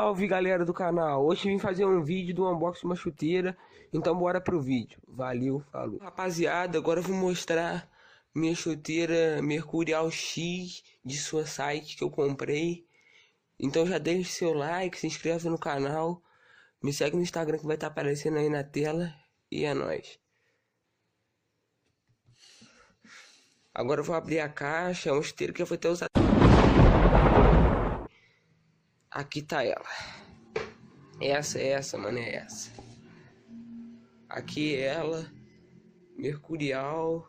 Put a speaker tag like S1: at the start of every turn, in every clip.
S1: Salve galera do canal, hoje vim fazer um vídeo do unboxing de uma chuteira, então bora pro vídeo, valeu, falou. Rapaziada, agora eu vou mostrar minha chuteira Mercurial X de sua site que eu comprei. Então já deixe seu like, se inscreve no canal, me segue no Instagram que vai estar aparecendo aí na tela e é nóis. Agora eu vou abrir a caixa, é uma chuteira que eu vou ter usado. Aqui tá ela. Essa, mano, é essa. Aqui é ela. Mercurial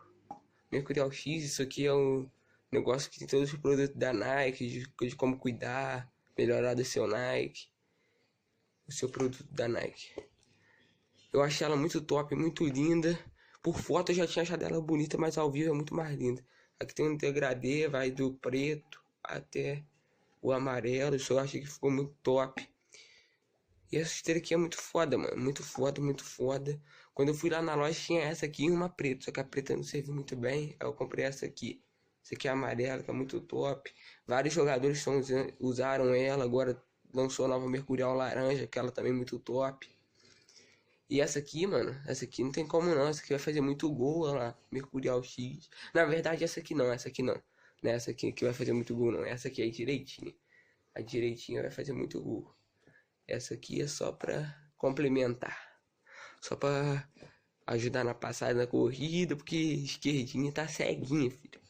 S1: X. Isso aqui é um negócio que tem todos os produtos da Nike, de como cuidar, melhorar do seu Nike. O seu produto da Nike. Eu achei ela muito top, muito linda. Por foto eu já tinha achado ela bonita, mas ao vivo é muito mais linda. Aqui tem um degradê, vai do preto até o amarelo. Isso eu achei que ficou muito top. E essa chuteira aqui é muito foda, mano. Muito foda, muito foda. Quando eu fui lá na loja tinha essa aqui e uma preta. Só que a preta não serviu muito bem. Aí eu comprei essa aqui. Essa aqui é amarela, que é muito top. Vários jogadores usaram ela. Agora lançou a nova Mercurial laranja, que ela também é muito top. E essa aqui, mano, essa aqui não tem como não. Essa aqui vai fazer muito gol, olha lá. Mercurial X. Na verdade, essa aqui não, essa aqui não. Não é essa aqui que vai fazer muito gol, não. Essa aqui é direitinha. A direitinha vai fazer muito gol. Essa aqui é só pra complementar. Só pra ajudar na passada da corrida, porque esquerdinha tá ceguinha, filho.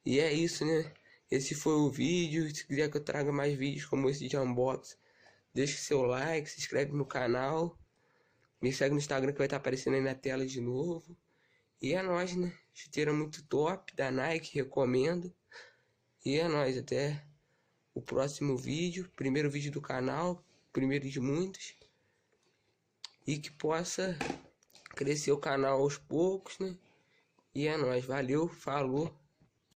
S1: E é isso, né? Esse foi o vídeo. Se quiser que eu traga mais vídeos como esse de unboxing, deixa seu like, se inscreve no canal. Me segue no Instagram que vai estar aparecendo aí na tela de novo. E é nóis, né? Chuteira muito top da Nike, recomendo. E é nóis, até o próximo vídeo. Primeiro vídeo do canal, primeiro de muitos. E que possa crescer o canal aos poucos, né? E é nóis, valeu, falou.